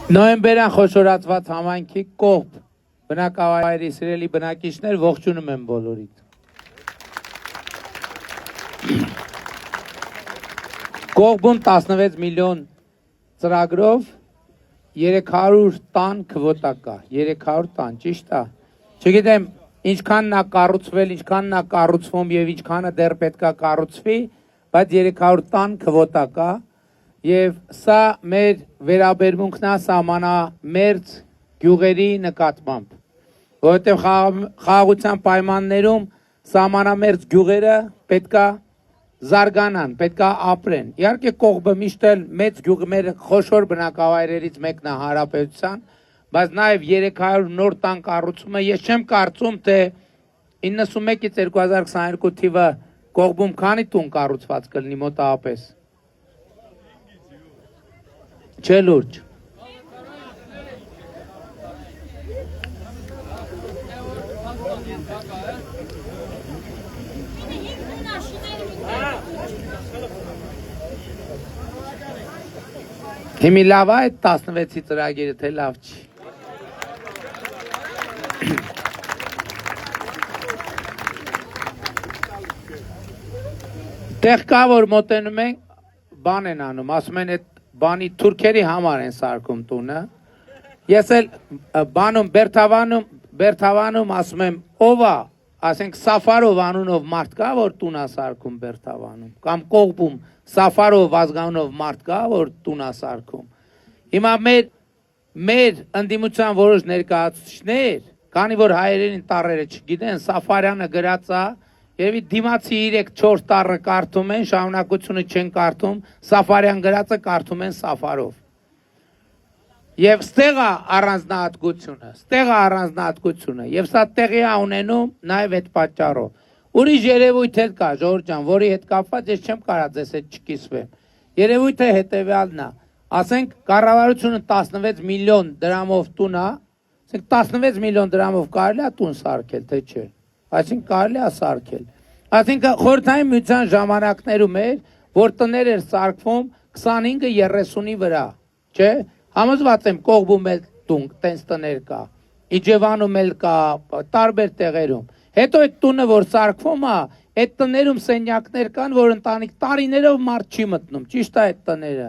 Նոյեմբերյան խոշորացված համայնքի կողբ բնակավայրի սիրելի բնակիչներ ողջունում եմ բոլորիդ։ Կողբում 16 միլիոն ծրագրով 300 տան քվոտա կա, 300 տան, ճիշտ է։ Չգիտեմ ինչքանն է կառուցվել, ինչքանն է կառուցվում եւ ինչքանը դեռ պետքա կառուցվի, բայց 300 տան քվոտա կա։ Եվ սա մեր վերաբերմունքն է սահմանամերձ գյուղերի նկատմամբ, որովհետև խաղաղության պայմաններում սահմանամերձ գյուղերը պետքա զարգանան, պետքա ապրեն։ Իհարկե կողբը միշտ էլ մեծ գյուղեր խոշոր բնակավայրերից մեկն է հանրապետության, բայց նաև 300 նոր տան կառուցումը ես չեմ կարծում, թե 91-ից 2022 թիվը կողբում քանի տուն կառուցված կլինի մոտավորապես։ Չէ լուրջ։ Հիմի լավ է այդ 16-ի ծրագիրը, թե լավ չի։ Տեղ կա, որ մոտենում ենք, բան են անում, ասում են այդ բանի թուրքերի համար են սարքում տունը։ Ես էլ բանում Բերթավանում ասում եմ, ով է, ասենք Սաֆարով անունով մարդ կա, որ տուն է սարքում Բերթավանում, կամ կողբում Սաֆարով ազգանունով մարդ կա, որ տուն է սարքում։ Հիմա մեր ընդդիմության որոշ ներկայացուցիչներ, քանի որ հայերենին տառերը չգիտեն, Սաֆարյանը գրած է, Եվ դիմացի 3-4 տառը կարդում են, շարունակությունը չեն կարդում, Սաֆարյան գրածը կարդում են Սաֆարով։ Եվ ստեղ է առանձնահատկությունը, եւ սա տեղի է ունենում նաև այդ պատճառով։ Ուրիշ երևույթ էլ կա, Ժողովուրդ ջան, որի հետ կապված ես չեմ կարող ձեզ հետ չկիսվեմ։ Երևույթը հետեւյալն է, ասենք կառավարությունը 16 միլիոն դրամով տուն է, ասենք 16 միլիոն դրամով կարելի է տուն սարքել, թե չէ։ Այսինքն կարելի է սարքել։ Այսինքն խորհրդային միության ժամանակներում էր, որ տներ էր սարքվում 25-30-ի վրա, չէ՞։ Համոզված եմ կողբում էլ տենց տներ կա, Իջևանում էլ կա, տարբեր տեղերում։ Հետո այդ տունը որ սարքվում է, այդ տներում սենյակներ կան, որ ընտանիք տարիներով մարդ չի մտնում, ճիշտ է այդ տները։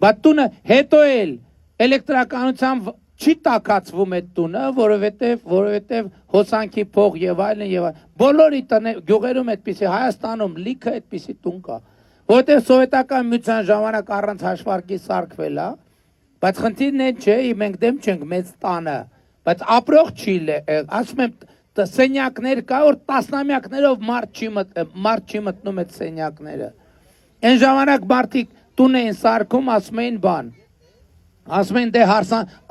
Բայց տունը հետո էլ էլեկտրականությամբ չի տաքացվում այդ տունը, որովհետև հոսանքի փող եւ այլն։ Բոլորի գյուղերում այդպիսի, Հայաստանում լիքը այդպիսի տուն կա, որովհետև սովետական միության ժամանակ առանց հաշվարկի սարքվել է, բայց խնդիրն է չէ, մենք դեմ չենք մեծ տանը, բայց ապրող չի, ասում եմ, սենյակներ կա, որ տասնամյակներով մարդ չի մտնում այդ սենյակները։ Այն ժամանակ մարդիկ տուն էին սարքում, ասում էին բան։ Ասում են դե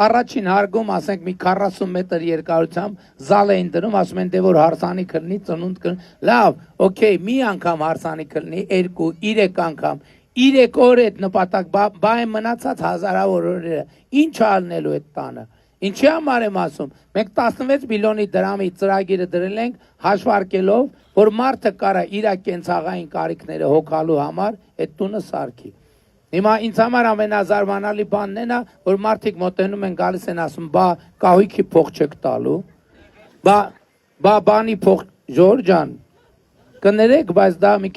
առաջին հարգում, ասենք մի 40 մետր երկարությամբ զալ էին դնում, ասում են դե որ հարսանիք կլինի, ծնունդ կլինի, լավ, օքեյ, մի անգամ հարսանիք կլինի, 2-3 անգամ, 3 օր այդ նպատակ, բա են մնացած հազարավոր օրերը, ինչ ալնելու այդ տանը, ինչի համար եմ ասում, մենք 16 միլիոնի դրամի ծրագիրը դրել ենք հաշվարկելով, որ մարդը կարա իր կենցաղային կարիքները հոգալու համար այդ տունը սարքի։ Հիմա ինձ համար ամենազարմանալի բանն է, որ մարդիկ մոտենում են գալիս են ասում, բա կահույքի փող չեք տալու, բա բանի փող, Ժողովուրդ ջան, կներեք, բայց դա մի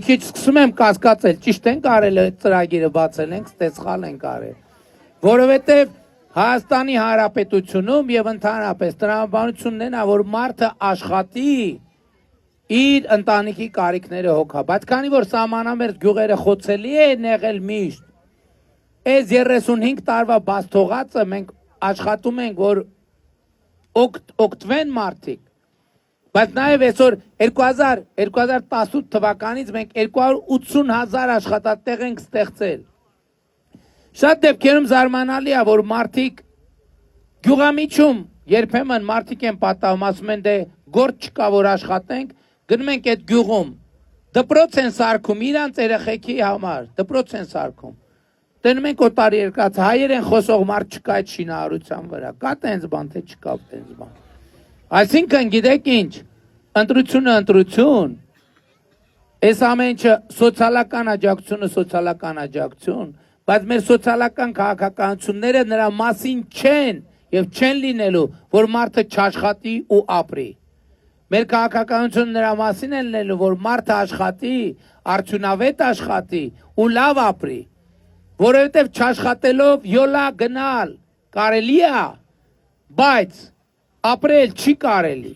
քիչ սկսում եմ կասկածել, ճիշտ ենք արել այդ ծրագիրը բացել ենք, ստեցխալ ենք արել, որովհետև Հայաստանի Հանրապետությունում եւ ընդհանրապես տրամաբանությունն է, որ մարդը աշխատի իր ընտանիքի կարիքները հոգա, բայց քանի որ սահմանամերձ գյուղերը խոցելի են եղել միշտ, այս 35 տարվա բաց թողածը մենք աշխատում ենք, որ օգտվեն մարդիկ, բայց նաև այսօր 2018 թվականից մենք 280,000 աշխատատեղ ենք ստեղծել։ Շատ դեպքերում զարմանալի է, որ մարդիկ գյուղամիջում երբեմն մարդիկ են պատահում, ասում են դե գործ չկա, որ աշխատենք, գնում ենք այդ գյուղում, դպրոց են սարքում, իրանց երեխեքի համար, դպրոց են սարքում, տենում ենք օտար երկրաց, հայերեն խոսող մարդ չկա այդ շինարարության վրա, կա տենց բան, թե չկա տենց բան։ Այսինքն գիտեք ինչ, ընտրություն, այս ամեն ինչը սոցիալական աջակցություն, բայց մեր սոցիալական քաղաքականությունները նրա մասին չեն եւ չեն լինելու, որ մարդը չաշխատի ու ապրի։ Մեր քաղաքականությունը նրա մասին է լինելու, որ մարդը աշխատի, արդյունավետ աշխատի ու լավ ապրի, որովհետեւ չաշխատելով յոլա գնալ կարելի է, բայց ապրել չի կարելի։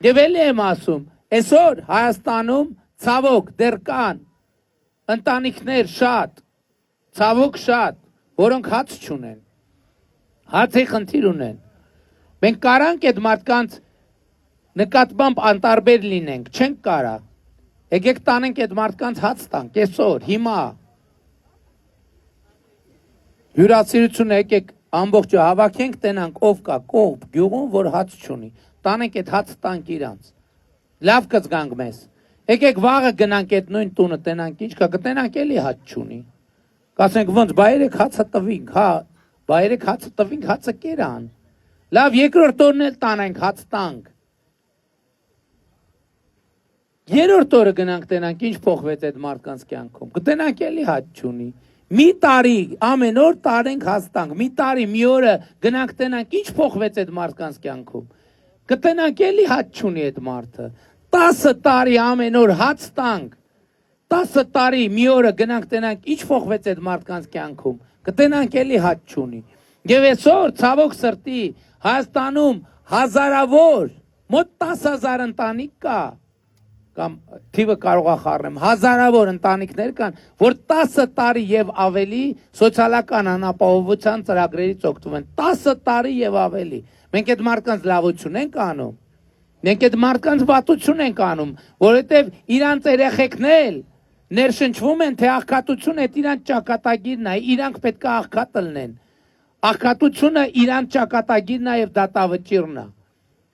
Եվ էլի եմ ասում, այսօր Հայաստանում ցավոք դեռ կան ընտանիքներ շատ, ցավոք շատ, որոնք հաց չունեն, հացի խնդիր ունեն։ Մենք կարանք այդ մարդկանց նկատմամբ անտարբեր լինենք, չենք կարա։ Եկեք տանենք այդ մարդկանց հաց տանք, այսօր, հիմա։ Հյուրասիրություն եկեք ամբողջը հավաքենք, տենանք ով կա կողմ գյուղում, որ հաց չունի։ Տանենք այդ հաց տանք իրանց։ Լավ կզգանք մեզ։ Եկեք վաղը գնանք այդ նույն տունը տենանք, ինչ կա, կտենանք էլի հաց չունի։ Կասենք ոնց, բայերեք հացը տվինք, հա, բայերեք հացը տվինք, հացը կերան։ Լավ, երկրորդ օրն էլ տանենք, հաց տանք։ Երրորդ օրը գնանք տենանք, ինչ փոխվեց այդ մարդկանց կյանքում։ Կտենանք էլի հաց չունի։ Մի տարի ամեն օր տարենք հաց տանք, մի տարի մի օրը գնանք տենանք, ինչ փոխվեց այդ մարդկանց կյանքում։ Կտենանք էլի հաց չունի այդ մարդը։ 10 տարի ամեն օր հաց տանք, 10 տարի մի օրը գնանք տենանք, ինչ փոխվեց այդ մարդկանց կյանքում։ Կտենանք էլի հաց չունի։ Եվ այսօր ցավոք սրտի Հայաստանում հազարավոր, մոտ 10,000 ընտանիք կա, կամ թիվը կարող է խառնեմ, հազարավոր ընտանիքներ կան, որ 10 տարի եւ ավելի սոցիալական անապահովության ծրագրերից օգտվում են, 10 տարի եւ ավելի։ Մենք այդ մարդկանց լավություն ենք անում, մենք այդ մարդկանց վատություն ենք անում, որովհետեւ իրանց երեխեքն էլ ներշնչվում են, թե աղքատությունը այդ իրանց ճակատագիրն է, իրանք պետք է աղքատ լինեն։ Աղքատությունը իրանց ճակատագիրն է եւ դատավճիռն է։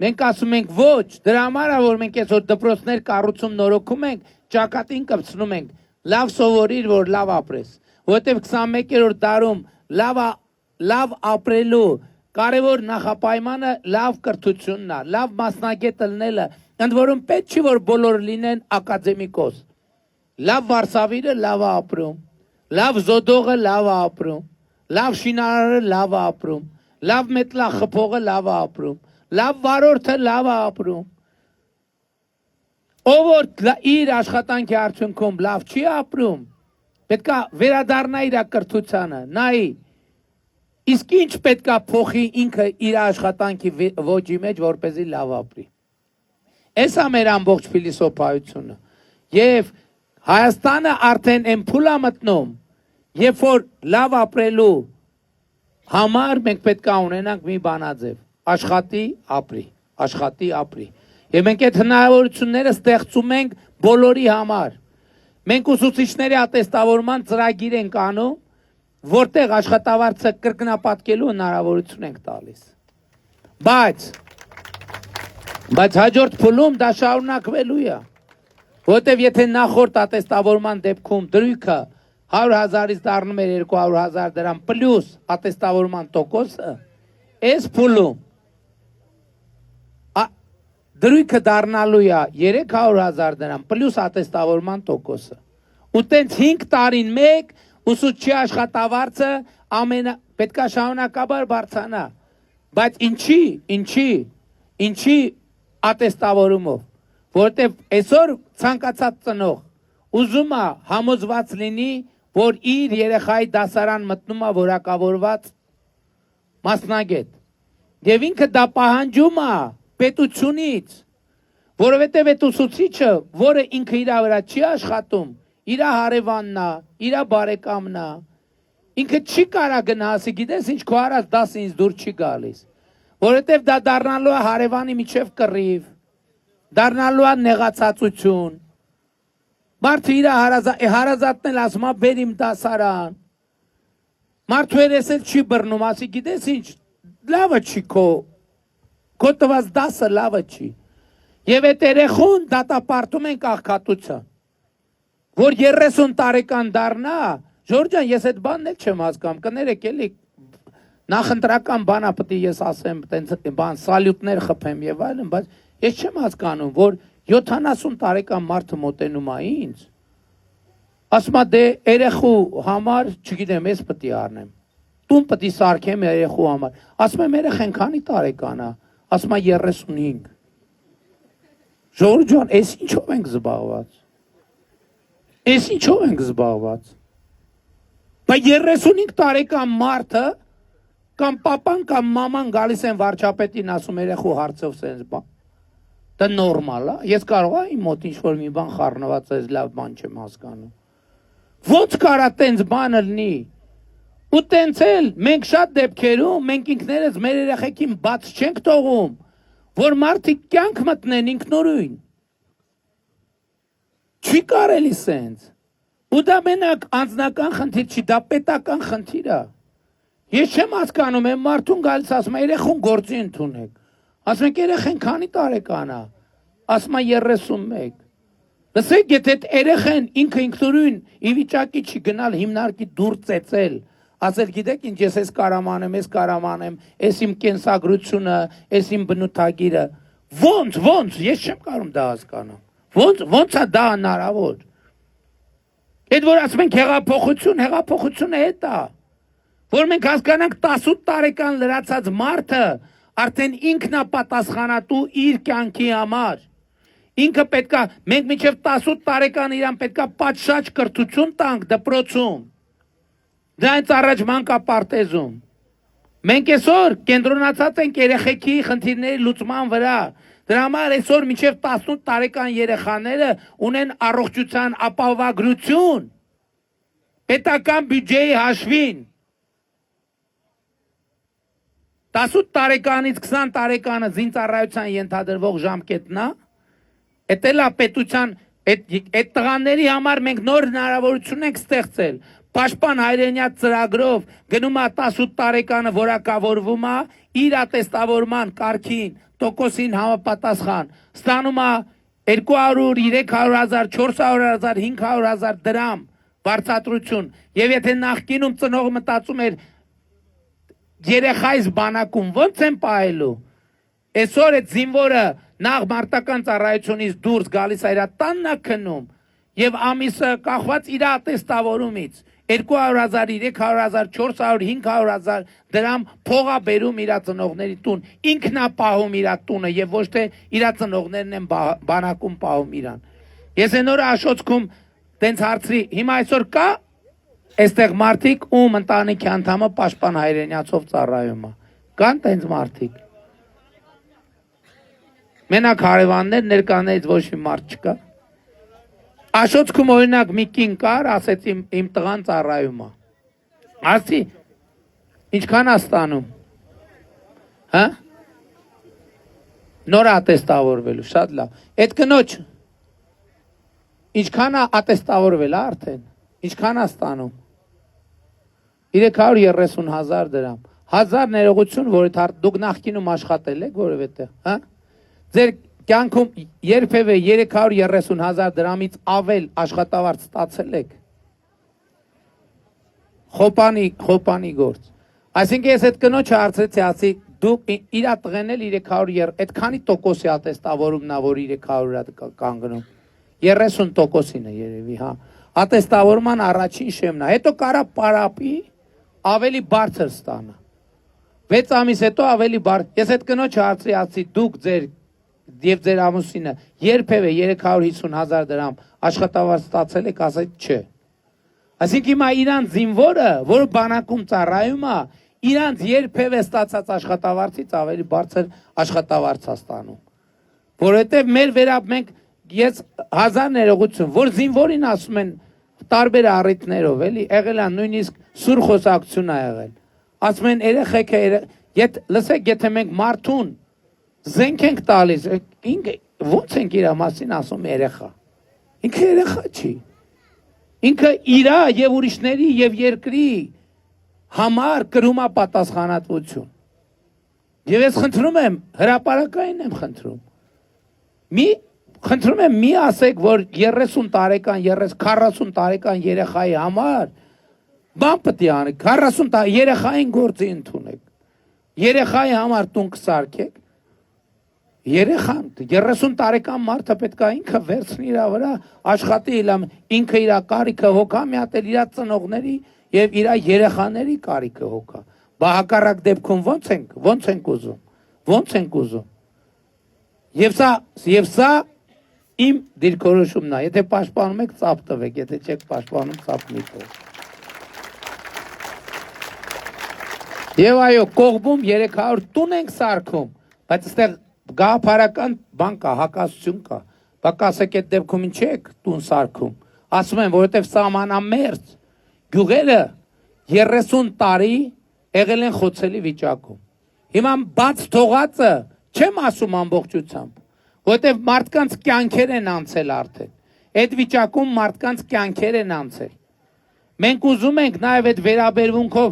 Մենք ասում ենք ոչ, դրա համար է որ մենք այսօր դպրոցներ կառուցում նորոգում ենք, ճակատին կպցնում ենք, լավ սովորիր, որ լավ ապրես, որովհետեւ 21-րդ դարում լավ ապրելու կարևոր նախապայմանը լավ կրթությունն է, լավ մասնագետ լինելը, ընդ որում պետք չի որ բոլորը լինեն ակադեմիկոս։ Լավ վարսավիրը լավ է ապրում, լավ զոդողը լավ է ապրում, լավ շինարարը լավ է ապրում, լավ մեթլախփողը լավ է ապրում, լավ վարորդը լավ է ապրում։ Ով որ իր աշխատանքի արդյունքում լավ չի ապրում, պետք է վերադառնա իր կրթությանը, նայի, իսկ ինչ պետք է փոխի ինքը իր աշխատանքի ոճի մեջ, որպեսզի լավ ապրի։ Այս է մեր ամբողջ փիլիսոփայությունը։ Եվ Հայաստանը արդեն այն փուլ է մտնում, երբ որ լավ ապրելու համար մենք պետք է ունենանք մի բանաձև, աշխատի, ապրի, աշխատի, ապրի։ Եվ մենք այդ հնարավորությունները ստեղծում ենք բոլորի համար։ Մենք ուսուցիչների ատեստավորման ծրագիր ենք անում, որտեղ աշխատավարձը կրկնապատկելու հնարավորություն ենք տալիս։ Բայց հաջորդ փուլում դա շարունակվելու է։ Որտեւ եթե նախորդ ատեստավորման դեպքում դրույքը 100,000-ից դառնում էր 200,000 դրամ պլյուս ատեստավորման տոկոսը, այս փուլում դրույքը դառնալու է 300,000 դրամ պլյուս ատեստավորման տոկոսը։ Ու տենց 5 տարին մեկ ուսուցչի աշխատավարձը պետք է շարունակաբար բարձրանա։ Բայց ինչի ատեստավորումով, որտեվ այսօր ցանկացած ծնող ուզում է համոզված լինի, որ իր երեխայի դասարան մտնում է որակավորված մասնագետ։ Եվ ինքը դա պահանջում է պետությունից, որովհետև այդ ուսուցիչը, որը ինքը իր վրա չի աշխատում, իր հարևանն է, իր բարեկամն է, ինքը չի կարա գնա ասի, գիտես ինչ քո արած դասը ինձ դուր չի գալիս, որովհետև դա դառնալու է հարևանի միջև կռիվ, դառնալու է նեղացածություն։ Մարդը իր հարազատն էլ ասում է բեր իմ դասարան։ Մարդու երեսել չի բռնում, ասի գիտես ինչ, լավը չի քո տված դասը լավը չի։ Եվ այդ երեխուն դատապարտում ենք աղքատության, որ 30 տարեկան դառնա, Ժորժան, ես այդ բանն էլ չեմ հասկանում, կներեք էլի նախընտրական բանա պետք է ես ասեմ, տենց բան սալյուտներ խփեմ եւ այլն, բայց ես չեմ հասկանում, որ 70 տարեկան մարդը մոտենում է ինձ ասում է դե երեխու համար, չգիտեմ, ես պետք է առնեմ։ Տուն պետք է սարքեմ երեխու համար։ Ասում եմ երեխեն քանի տարեկան է։ Ասում է 35։ Ժողովուրդ ջան, էս ինչով ենք զբաղված։ Էս ինչով ենք զբաղված։ Բայց 35 տարեկան մարդը կամ պապան կամ մաման գալիս են վարչապետին ասում երեխու հարցով սենց բան։ Դա նորմալ է։ Ես կարող եմ իմ մոտ ինչ-որ մի բան խառնված է, լավ բան չեմ հասկանում։ Ոնց կարա տենց բանը լինի։ Ու տենց էլ մենք շատ դեպքերում մենք ինքներս մեր երեխեքին բաց չենք թողում, որ մարդիկ կյանք մտնեն ինքնուրույն։ Չի կարելի սենց։ Ու դա մենակ անձնական խնդիր չի, դա պետական խնդիր է։ Ես չեմ հասկանում, եմ մարդուն գալիս ասում է երեխուն գործի ընդունեք։ Ասում եք երեխեն քանի տարեկան է։ Ասում է 31։ Լսեք, եթե երեխեն ինքը ինքնուրույն ի վիճակի չի գնալ հիմնարկի դուր ծեծել, ասել գիտեք ինչ ես էս կարամ անեմ, էս իմ կենսագրությունը, էս իմ բնութագիրը, ոնց, ես չեմ կարում դա հասկանամ, ոնց է դա հնարավոր, այդ որ ասում ենք հեղափոխությունը հետ է, որ մենք հասկանանք 18 տարեկան լրացած մարդը արդեն ինքն է պատասխանատու իր կյանքի համար, ինքը պետքա, մենք մինչև 18 տարեկան իրան պետքա պատշաճ կրթություն տանք դպրոցում, դրանից առաջ մանկապարտեզում, մենք այսօր կենտրոնացած ենք երեխեքի խնդիրների լուծման վրա, դրա համար այսօր մինչև 18 տարեկան երեխաները ունեն առողջության ապահովագրություն, պետական բյուջեի հաշվին, 18 տարեկանից 20 տարեկանը զինծառայության ենթադրվող ժամկետն է, Էդ էլ է պետության, այդ տղաների համար մենք նոր հնարավորություն ենք ստեղծել, պաշտպան հայրենյաց ծրագրով գնում է 18 տարեկանը որակավորվում է, իր ատեստավորման կարգին, տոկոսին համապատասխան, ստանում է 200, 300 հազար, 400 հազար, 500 հազար դրամ վարձատրություն, և եթե նախկինում ծնողը մտածում էր երեխայիս բանակում ոնց են պահելու, այսօր այդ զինվորը նախ մարտական ծառայությունից դուրս գալիս է իր տանն է քնում եւ ամիսը կախված իր ատեստավորումից 200 հազար, 300 հազար, 400, 500 հազար դրամ փող է բերում իր ծնողների տուն, ինքն է պահում իր տունը եւ ոչ թե իր ծնողներն են բանակում պահում իրան։ Ես այն օրը Աշոտսկում տենց հարցրի, հիմա այսօր կա այստեղ մարդիկ ում ընտանիքի անդամը պաշտպան հայրենյացով ծառայում է։ Կան տենց մարդիկ։ Մենակ հարևաններ, ներկաներից ոչ մի մարդ չկա։ Աշոտսկում օրինակ մի կին կար, ասեց իմ տղան ծառայում է։ Ասի, ինչքան է ստանում։ Հա? Նոր ատեստավորվելու, շատ լավ։ Այդ կնոջ ինչքան է ատեստավորվել արդեն, ինչքան է ստանում։ 330 հազար դրամ։ 1000 ներողություն, որ դուք նախկինում աշխատել եք որևէտեղ, հա? Ձեր կյանքում երբևէ 330 հազար դրամից ավել աշխատավարձ ստացել եք։ Խոպանի գործ։ Այսինքն ես այդ կնոջը հարցրեցի, ասի դուք իր տղեն էլ 300, այդ քանի տոկոսի ատեստավորումն է, որ 300 կանգնում։ 30%-ին է երևի, հա։ Ատեստավորման առաջին շեմն է։ Հետո կարա պարապի ավելի բարձր ստանա։ 6 ամիս հետո ավելի բարձր։ Ես այդ կնոջը հարցրի, ասի դուք եւ ձեր ամուսինը երբևէ 350 հազար դրամ աշխատավարձ ստացել եք, ասեց չէ։ Այսինքն հիմա իրանց զինվորը, որը բանակում ծառայում է, իրանց երբևէ ստացած աշխատավարձից ավելի բարձր աշխատավարձ է ստանում։ Որովհետեւ մեր վերաբերյալ ես 1000 ներողություն, որ զինվորին ասում են տարբեր առիթներով, էլի, եղել է նույնիսկ սուր խոսակցություն է եղել։ Ասում են երեխեք, լսեք, եթե մենք մարդուն զենք ենք տալիս, ինքը ոնց ենք իր մասին ասում երեխա։ Ինքը երեխա չի։ Ինքը իրա եւ ուրիշների եւ երկրի համար կրում է պատասխանատվություն։ Եվ ես խնդրում եմ, հրապարակային եմ խնդրում եմ մի ասեք, որ 30 տարեկան, 40 տարեկան երեխայի համար բան պետք է անեք, 40 երեխային գործի ընդունեք, երեխայի համար տուն կսարքեք, Երեխան 30 տարեկան մարդը պետք է ինքը վերցնի իր վրա աշխատի ինքը իր կարիքը հոգա միատել իր ծնողների եւ իր երեխաների կարիքը հոգա բահակառակ դեպքում ոնց ենք ուզում եւ սա իմ դիրքորոշումն է եթե պաշտպանում եք ծափ տվեք եթե չեք պաշտպանում ծափ մի տվեք եւ այո կողմում 300 տուն ենք սարքում բայց այստեղ գաղափարական բան կա, հակասություն կա, բակ ասեք այդ դեպքում ինչ եք տուն սարքում, ասում են, որովհետև սահմանամերձ գյուղերը 30 տարի եղել են խոցելի վիճակում, հիմա բաց թողածը չեմ ասում ամբողջությամբ, որովհետև մարդկանց կյանքեր են անցել արդեն, այդ վիճակում մարդկանց կյանքեր են անցել, մենք ուզում ենք նաև այդ վերաբերմունքով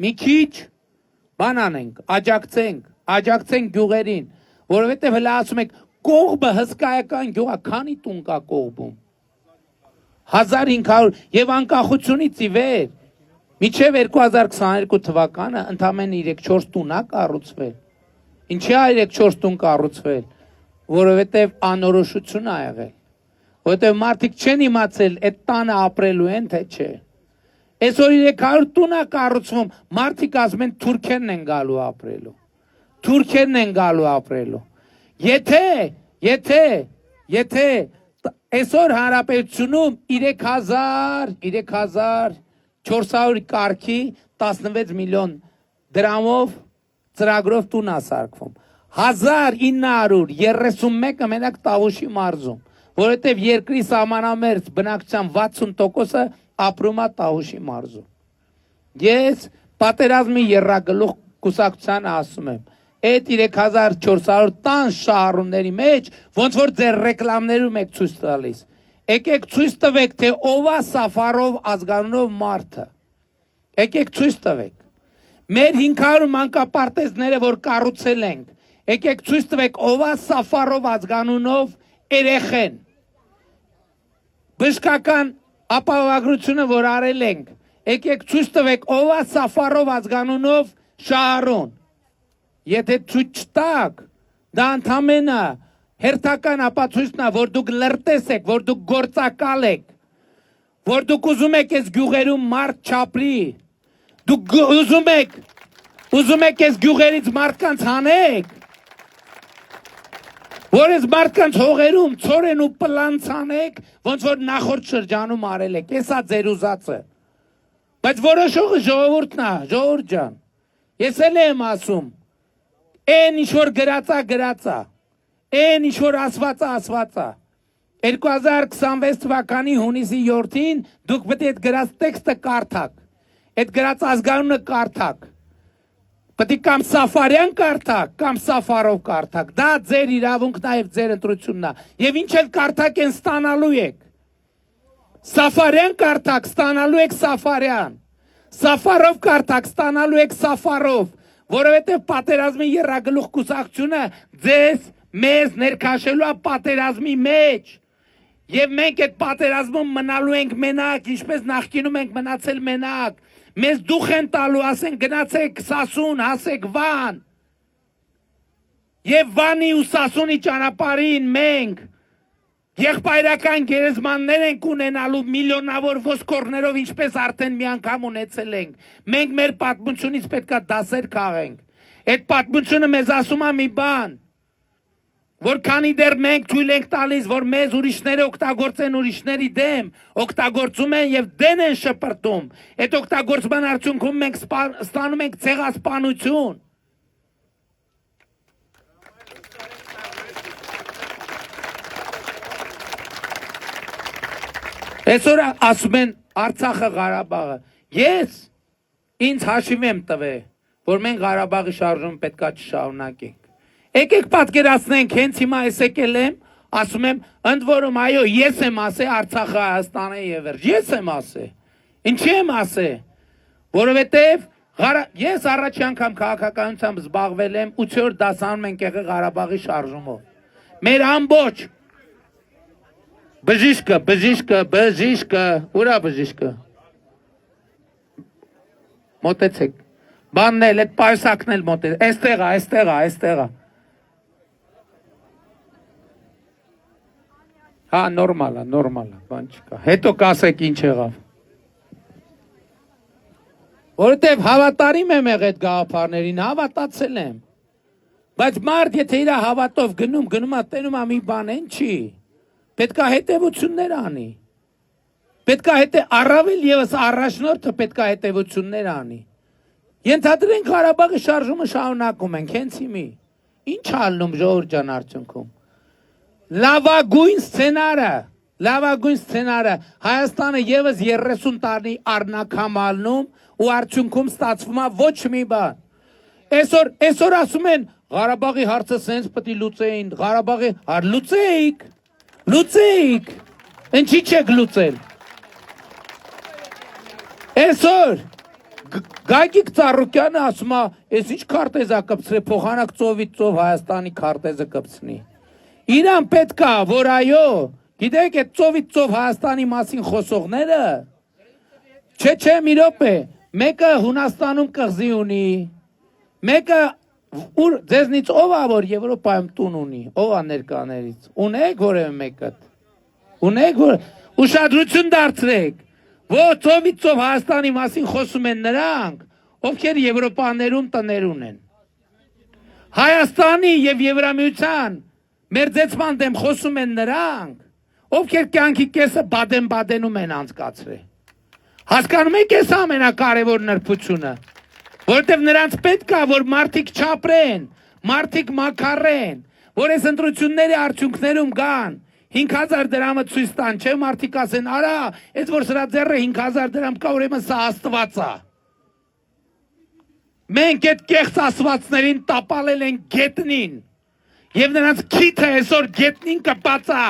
մի քիչ բան անենք, աջակցենք գյուղերին, որովհետև հլա ասում եք կողմը հսկայական գյուղա, քանի տուն կա կողմում, 1500 և անկախությունից ի վեր, մինչև 2022 թվականը ընդամենը 3-4 տուն է կառուցվել, ինչի է 3-4 տուն կառուցվել, որովհետև անորոշություն է եղել, որովհետև մարդիկ չեն իմացել այդ տանը ապրելու են, թե չէ, այսօր 300 տուն է կառուցվում, մարդիկ ասում են թուրքերն են գալու ապրելու, թուրքերն են գալու ապրելու, եթե այսօր հանրապետությունում 3400 կարգի 16 միլիոն դրամով ծրագրով տուն է սարքվում, 1931-ը մենակ Տավուշի մարզում, որովհետև երկրի սահմանամերձ բնակչության 60%-ը ապրում է Տավուշի մարզում, ես պատերազմի եռագլուխ կուսակցությանը ասում եմ, այդ 3400 տան շահառուների մեջ, ոնց որ ձեր ռեկլամներում եք ցույց տալիս, եկեք ցույց տվեք, թե ով է Սաֆարով ազգանունով մարդը, եկեք ցույց տվեք, մեր 500 մանկապարտեզները, որ կառուցել ենք, եկեք ցույց տվեք, ով է Սաֆարով ազգանունով երեխեն, բժշկական ապահովագրությունը, որ արել ենք, եկեք ցույց տվեք, ով է Սաֆարով ազգանունով շահառուն, եթե ցույց չտաք, դա ընդամենը հերթական ապացույցն է, որ դուք լրտես եք, որ դուք գործակալ եք, որ դուք ուզում եք այս գյուղերում մարդ չապրի, դուք ուզում եք այս գյուղերից մարդկանց հանեք, որ այս մարդկանց հողերում ցորեն ու պլանց անեք, ոնց որ նախորդ շրջանում արել եք, եսա ձեր ուզածը, բայց որոշողը ժողովուրդն է, ժողովուրդ ջան, ես էլ եմ ասում, Են ինչ որ գրածա, են ինչ որ ասվածա, 2026 թվականի հունիսի 7-ին դուք պետք է այդ գրած տեքստը կարդաք, այդ գրած ազգանունը կարդաք, պետք է կամ Սաֆարյան կարդաք, կամ Սաֆարով կարդաք, դա ձեր իրավունքն է և ձեր ընտրությունն է, և ինչ էլ կարդաք են ստանալու եք, Սաֆարյան կարդաք, ստանալու եք Սաֆարյան, Սաֆարով կարդաք, ստանալու եք Սաֆարով, որովհետև պատերազմի եռագլուխ կուսակցությունը ձեզ մեզ ներքաշելու է պատերազմի մեջ եւ մենք այդ պատերազմում մնալու ենք մենակ, ինչպես նախկինում ենք մնացել մենակ, մեզ դուխ են տալու, ասեն գնացեք Սասուն, հասեք Վան եւ Վանի ու Սասունի ճանապարհին մենք եղբայրական գերեզմաններ ենք ունենալու միլիոնավոր ոսկորներով, ինչպես արդեն մի անգամ ունեցել ենք, մենք մեր պատմությունից պետքա դասեր քաղենք, այդ պատմությունը մեզ ասում է մի բան, որ քանի դեռ մենք թույլ ենք տալիս, որ մեզ ուրիշները օգտագործեն ուրիշների դեմ, օգտագործում են եւ դեն են շպրտում, այդ օգտագործման արդյունքում մենք ստանում ենք ցեղասպանություն, Այսօր ասում են Արցախը Ղարաբաղը, ես ինձ հաշիվ եմ տվել, որ մենք Ղարաբաղի շարժումը պետքա չշարունակենք, եկեք պատկերացնենք, հենց հիմա ես եկել եմ, ասում եմ, ընդ որում այո, ես եմ ասել Արցախը Հայաստանը եւ վերջ, ես եմ ասել, ինչի եմ ասել, որովհետեւ ես առաջի անգամ քաղաքականությամբ զբաղվել եմ 8-րդ դասարանում ենք եղել Ղարաբաղի շարժումով, մեր ամբողջ բժիշկը, ուրա բժիշկը, մոտեցեք, բանն էլ, այդ պայուսակն էլ մոտեցեք, այստեղ է, Հա, նորմալ է, բան չկա։ Հետո կասեք ինչ եղավ։ Որովհետև հավատարիմ եմ եղել այդ գաղափարներին, հավատացել եմ։ Բայց մարդ եթե իր հավատով գնում է տենում է մի բան, այն չի։ Պետք է հետևություններ անի։ Պետք է առավել եւս առաջնորդը պետք է հետևություններ անի։ Ենթադրենք Ղարաբաղի շարժումը շարունակում ենք, հենց հիմի։ Ինչ ալնում ժողովուրդ ջան արդյունքում։ Լավագույն սցենարը Հայաստանը եւս 30 տարի առնակամ ալնում ու արդյունքում ստացվում է ոչ մի բան։ Այսօր ասում են Ղարաբաղի հարցը սենց պետք է լուծեին, Ղարաբաղի լուծեիք, ինչի չեք լուծել։ Այսօր Գագիկ Ծառուկյանը ասում է, ես ինչ քարտեզա կպցրե, փոխանակ ծովից ծով Հայաստանի քարտեզը կպցնի։ Իրան պետք է, որ այո, գիտեք այդ ծովից ծով Հայաստանի մասին խոսողները, չէ, մի րոպե, մեկը Հունաստանում կղզի ունի, մեկը ձեզնից ով է, որ Եվրոպայում տուն ունի, ով է ներկաներից, ունեք որևէ մեկը, ունեք որ, ուշադրություն դարձրեք, որ ծովից ծով Հայաստանի մասին խոսում են նրանք, ովքեր Եվրոպաներում տներ ունեն։ Հայաստանի և Եվրամիության մերձեցման դեմ խոսում են նրանք, ովքեր կյանքի կեսը Բադեն-Բադենում են անցկացրել։ Հասկանում եք այս ամենակարևոր նրբությունը, որովհետև նրանց պետք է, որ մարդիկ չապրեն, մարդիկ մաքարեն, որ այս ընտրությունների արդյունքներում գան, 5000 դրամը ցույց տան, չէ մարդիկ ասեն, արա, այս որ սրա ձեռը 5000 դրամ կա, ուրեմն սա Աստված է։ Մենք այդ կեղծ աստվածներին տապալել են գետնին, եւ նրանց քիթը այսօր գետնին կպած է։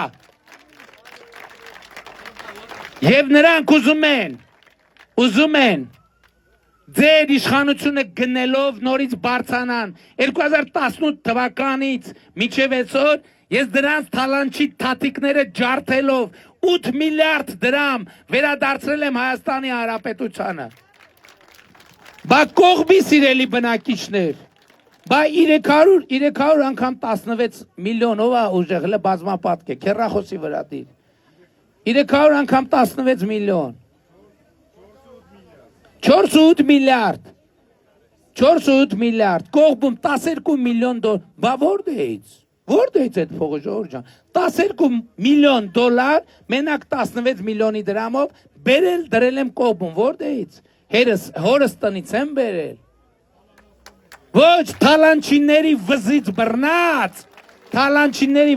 Եվ նրանք ուզում են ձեր իշխանությունը գնելով նորից բարձանան 2018 թվականից մինչև այսօր ես դրանց թալանչի թաթիկները ջարդելով 8 միլիարդ դրամ վերադարձրել եմ Հայաստանի Հանրապետությանը։ Բա կողմի սիրելի բնակիչներ, բա 300 անգամ 16 միլիոն ով է ուժեղ, հələ բազմապատկ է, քեռախոսի վրա դիր։ 300 անգամ 16 միլիոն 4.8 միլիարդ կողմում 12 միլիոն դոլար, բա որտեղից այդ փողը ժողովուրդ ջան, 12 միլիոն դոլար, մենակ 16 միլիոնի դրամով բերել դրել եմ կողմում, որտեղից, հորս տնից եմ բերել, ոչ թալանչիների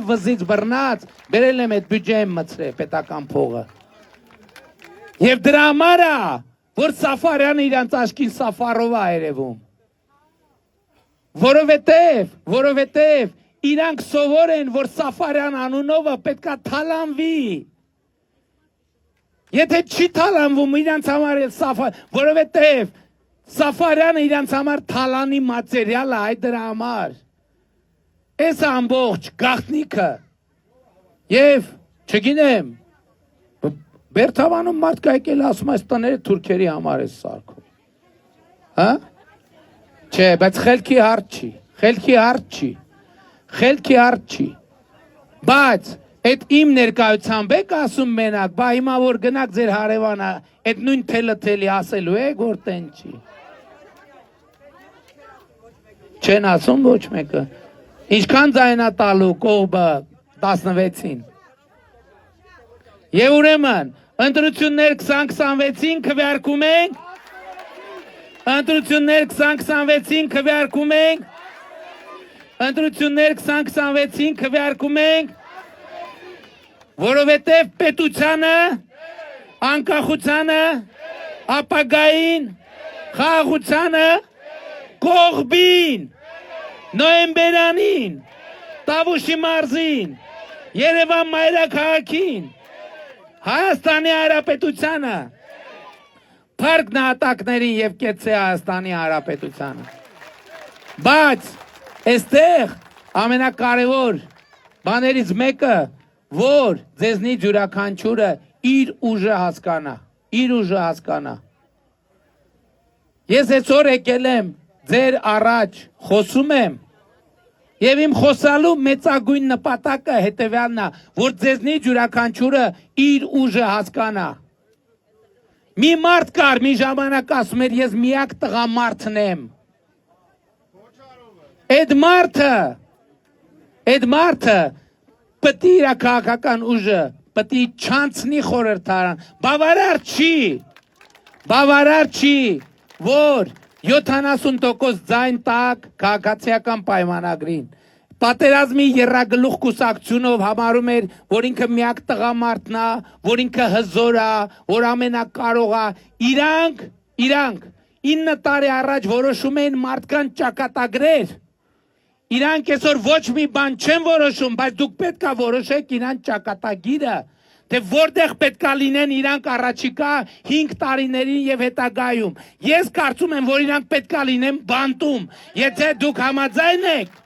վզից բռնած, բերել եմ այդ բյուջե եմ մցրել պետական փողը, և դրա համար է, որ Սաֆարյանը իրանց աշկին Սաֆարով է երևում, որովհետև իրանք սովոր են, որ Սաֆարյան անունովը պետքա թալանվի, եթե չի թալանվում իրանց համար որովհետև Սաֆարյանը իրանց համար թալանի մատերիալ է այդ դրա համար, այս ամբողջ գաղտնիքը և չգինեմ, Բերթավանում մարդ կա եկել ասում այս տները թուրքերի համար է սարքում, հա? Չէ, բայց խելքի հարց չի, բայց այդ իմ ներկայությամբ եք ասում մենակ, բա հիմա որ գնաք ձեր հարևանը, այդ նույն թելի ասելու եք, որ տեն չի, չեն ասում ոչ մեկը, ինչքան ձայնա տալու կողմը 16-ին, և ուրեմն, ընտրություններ 2026-ին քվեարկում ենք, ընտրություններ 2026-ին քվեարկում ենք, որովհետև պետությանը, անկախությանը, ապագային, խաղաղությանը, կողմին, նոյեմբերանին, Տավուշի մարզին, Երևան մայրաքաղաքին, Հայաստանի Հանրապետությանը, փառք նահատակներին և կեցցե Հայաստանի Հանրապետությանը, բայց այստեղ ամենակարևոր բաներից մեկը, որ ձեզնից յուրաքանչյուրը իր ուժը հասկանա, ես այսօր եկել եմ ձեր առաջ խոսում եմ, Եվ իմ խոսալու մեծագույն նպատակը հետևյալն է, որ ձեզնից յուրաքանչյուրը իր ուժը հասկանա։ Մի մարդ կար, մի ժամանակ ասում էր, ես միակ տղամարդն եմ։ Այդ մարդը պետք է իր քաղաքական ուժը, պետք է չանցնի խորհրդարան։ Բավարար չի, որ 70% ձայն տակ քաղաքացիական պայմանագրին։ Պատերազմի եռագլուխ կուսակցությունով համարում էր, որ ինքը միակ տղամարդն է, որ ինքը հզոր է, որ ամենակարող է։ Իրանք 9 տարի առաջ որոշում էին մարդկան ճակատագրեր։ Իրանք այսօր ոչ մի բան չեն որոշում, բայց դուք պետք է որոշեք իրանք ճակատագիրը, թե որտեղ պետքա լինեն իրանք առաջիկա 5 տարիներին եւ հետագայում։ Ես կարծում եմ, որ իրանք պետքա լինեն բանտում, եթե դուք համաձայն եք։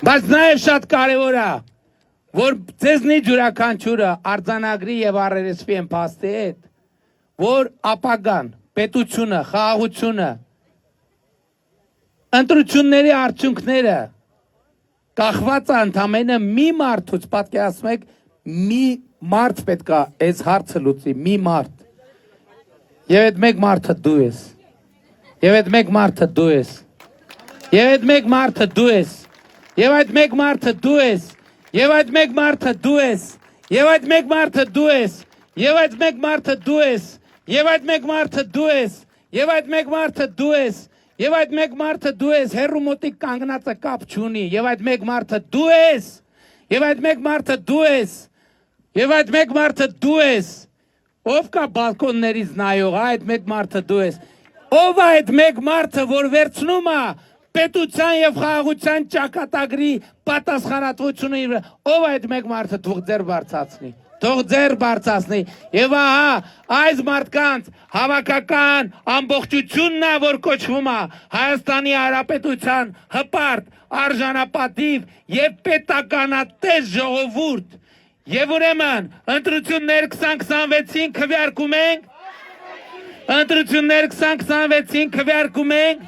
Բայց նաեւ շատ կարեւոր է, որ ձեզնից յուրաքանչյուրը արձանագրի եւ առերեսվի են փաստի հետ, որ ապագան, պետությունը, խաղաղությունը, ընտրությունների արդյունքները կախված է ընդամենը մի մարդուց, պատկերացնում եք, մի մարդ պետք է այս հարցը լուծի, մի մարդ։ Եվ այդ մեկ մարդը դու ես։ Եվ այդ մեկ մարդը դու ես։ Եվ այդ մեկ մարդը դու ես։ Եվ այդ մեկ մարդը դու ես։ Եվ այդ մեկ մարդը դու ես։ Եվ այդ մեկ մարդը դու ես։ Եվ այդ մեկ մարդը դու ես։ Եվ այդ մեկ մարդը դու ես։ Եվ այդ մեկ մարդը դու ես։ Եվ այդ մեկ մարդը դու ես, հերու մոտիկ կանգնածը կապ չունի, եւ այդ մեկ մարդը դու ես, եւ այդ մեկ մարդը դու ես, եւ այդ մեկ մարդը դու ես, ով կա բալկոններից նայող, այդ մեկ մարդը դու ես, ով է այդ մեկ մարդը, որ վերցնում է պետության եւ խաղաղության ճակատագրի պատասխանատվությունը իր, ով է այդ մեկ մարդը թող ձեր բարձրացնի։ Թող ձեր բարձրացնի եւ ահա այս մարդկանց հավաքական ամբողջությունն է, որ կոչվում է Հայաստանի Հանրապետության հպարտ, արժանապատիվ եւ պետականատես ժողովուրդ։ Եվ ուրեմն ընտրություններ 2026-ին քվեարկում ենք։ Ընտրություններ 2026-ին քվեարկում ենք։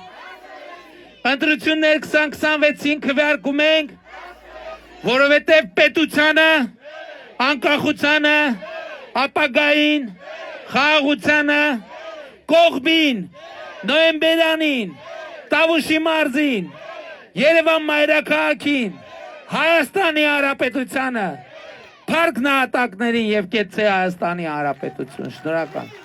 Ընտրություններ 2026-ին քվեարկում ենք, որովհետեւ պետությանը անկախությանը, ապագային, խաղաղությանը, կողմին, նոյեմբերանին, Տավուշի մարզին, Երևան մայրաքաղաքին, Հայաստանի Հանրապետությանը, փառք նահատակներին եւ կեցցե Հայաստանի Հանրապետություն։ Շնորհակալ։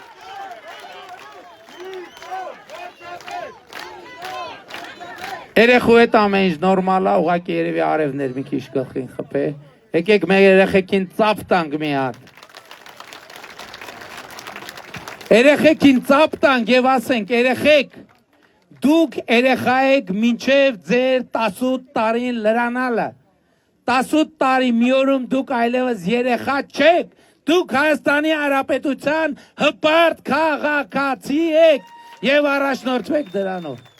Երեխու հետ ամեն ինչ նորմալ է, ուղղակի երևի արևներ մի քիչ գլխին խփե։ Եկեք մեր երեխեքին ծափ տանք մի հատ։ Երեխեքին ծափ տանք եւ ասենք, երեխեք, դուք երեխա եք մինչեւ ձեր 18 տարին լրանալը։ 18 տարի մի օրում դուք այլևս երեխա չեք, դուք Հայաստանի Հանրապետության հպարտ քաղաքացի եք եւ առաջնորդվեք դրանով։